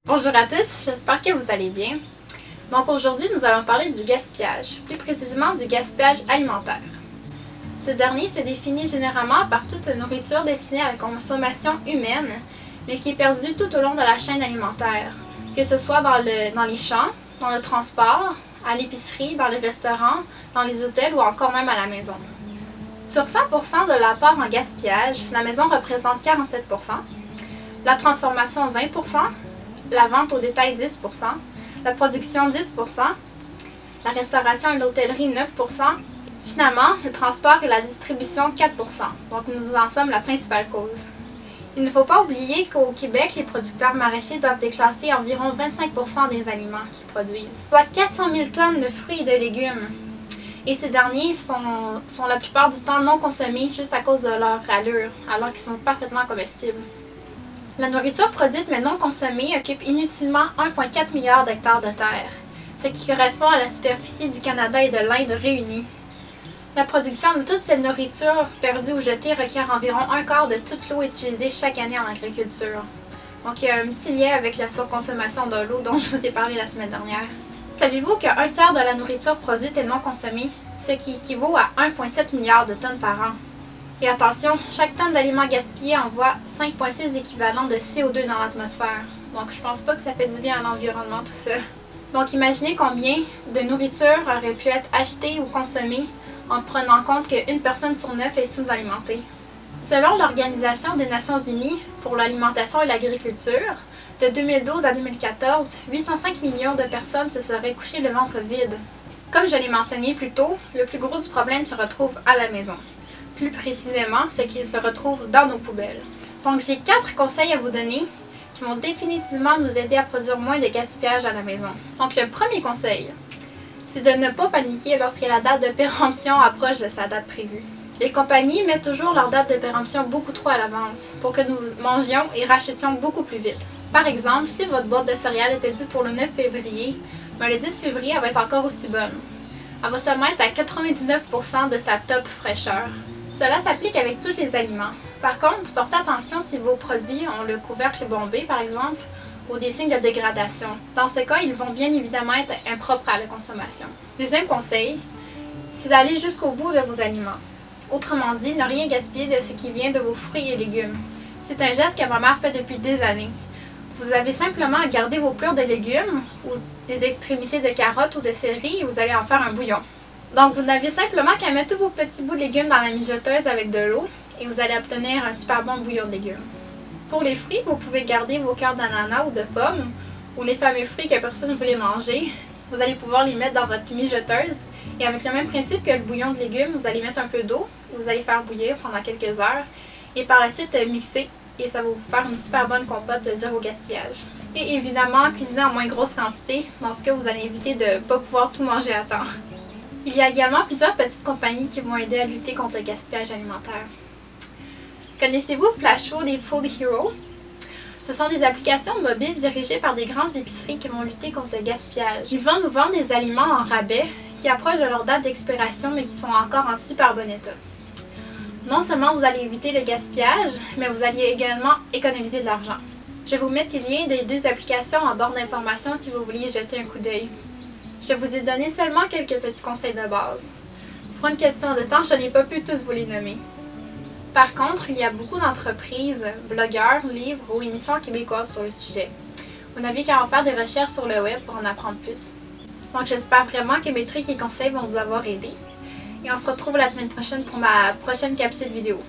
Bonjour à tous, j'espère que vous allez bien. Donc aujourd'hui, nous allons parler du gaspillage, plus précisément du gaspillage alimentaire. Ce dernier se définit généralement par toute nourriture destinée à la consommation humaine, mais qui est perdue tout au long de la chaîne alimentaire, que ce soit dans les champs, dans le transport, à l'épicerie, dans les restaurants, dans les hôtels ou encore même à la maison. Sur 100% de l'apport en gaspillage, la maison représente 47%, la transformation 20%, la vente au détail 10%, la production 10%, la restauration et l'hôtellerie 9%, finalement, le transport et la distribution 4%. Donc nous en sommes la principale cause. Il ne faut pas oublier qu'au Québec, les producteurs maraîchers doivent déclasser environ 25% des aliments qu'ils produisent, soit 400 000 tonnes de fruits et de légumes. Et ces derniers sont la plupart du temps non consommés juste à cause de leur allure, alors qu'ils sont parfaitement comestibles. La nourriture produite mais non consommée occupe inutilement 1,4 milliard d'hectares de terre, ce qui correspond à la superficie du Canada et de l'Inde réunis. La production de toute cette nourriture perdue ou jetée requiert environ un quart de toute l'eau utilisée chaque année en agriculture. Donc il y a un petit lien avec la surconsommation de l'eau dont je vous ai parlé la semaine dernière. Saviez-vous qu'un tiers de la nourriture produite est non consommée, ce qui équivaut à 1,7 milliard de tonnes par an? Et attention, chaque tonne d'aliments gaspillés envoie 5,6 équivalents de CO2 dans l'atmosphère. Donc je pense pas que ça fait du bien à l'environnement tout ça. Donc imaginez combien de nourriture aurait pu être achetée ou consommée en prenant compte qu'une personne sur 9 est sous-alimentée. Selon l'Organisation des Nations Unies pour l'alimentation et l'agriculture, de 2012 à 2014, 805 millions de personnes se seraient couchées le ventre vide. Comme je l'ai mentionné plus tôt, le plus gros du problème se retrouve à la maison. Plus précisément, ce qui se retrouve dans nos poubelles. Donc j'ai 4 conseils à vous donner qui vont définitivement nous aider à produire moins de gaspillage à la maison. Donc le premier conseil, c'est de ne pas paniquer lorsque la date de péremption approche de sa date prévue. Les compagnies mettent toujours leur date de péremption beaucoup trop à l'avance pour que nous mangions et rachetions beaucoup plus vite. Par exemple, si votre boîte de céréales était due pour le 9 février, le 10 février, elle va être encore aussi bonne. Elle va seulement être à 99% de sa top fraîcheur. Cela s'applique avec tous les aliments. Par contre, portez attention si vos produits ont le couvercle bombé, par exemple, ou des signes de dégradation. Dans ce cas, ils vont bien évidemment être impropres à la consommation. Deuxième conseil, c'est d'aller jusqu'au bout de vos aliments. Autrement dit, ne rien gaspiller de ce qui vient de vos fruits et légumes. C'est un geste que ma mère fait depuis des années. Vous avez simplement à garder vos plures de légumes ou des extrémités de carottes ou de céleri et vous allez en faire un bouillon. Donc vous n'avez simplement qu'à mettre tous vos petits bouts de légumes dans la mijoteuse avec de l'eau et vous allez obtenir un super bon bouillon de légumes. Pour les fruits, vous pouvez garder vos cœurs d'ananas ou de pommes ou les fameux fruits que personne ne voulait manger. Vous allez pouvoir les mettre dans votre mijoteuse et avec le même principe que le bouillon de légumes, vous allez mettre un peu d'eau, vous allez faire bouillir pendant quelques heures et par la suite mixer et ça va vous faire une super bonne compote de zéro gaspillage. Et évidemment, cuisiner en moins grosse quantité, dans ce cas vous allez éviter de ne pas pouvoir tout manger à temps. Il y a également plusieurs petites compagnies qui vont aider à lutter contre le gaspillage alimentaire. Connaissez-vous Flash Food et Food Hero? Ce sont des applications mobiles dirigées par des grandes épiceries qui vont lutter contre le gaspillage. Ils vont nous vendre des aliments en rabais qui approchent de leur date d'expiration mais qui sont encore en super bon état. Non seulement vous allez éviter le gaspillage, mais vous allez également économiser de l'argent. Je vais vous mettre les liens des 2 applications en barre d'informations si vous vouliez jeter un coup d'œil. Je vous ai donné seulement quelques petits conseils de base. Pour une question de temps, je n'ai pas pu tous vous les nommer. Par contre, il y a beaucoup d'entreprises, blogueurs, livres ou émissions québécoises sur le sujet. Vous n'avez qu'à en faire des recherches sur le web pour en apprendre plus. Donc j'espère vraiment que mes trucs et conseils vont vous avoir aidé. Et on se retrouve la semaine prochaine pour ma prochaine capsule vidéo.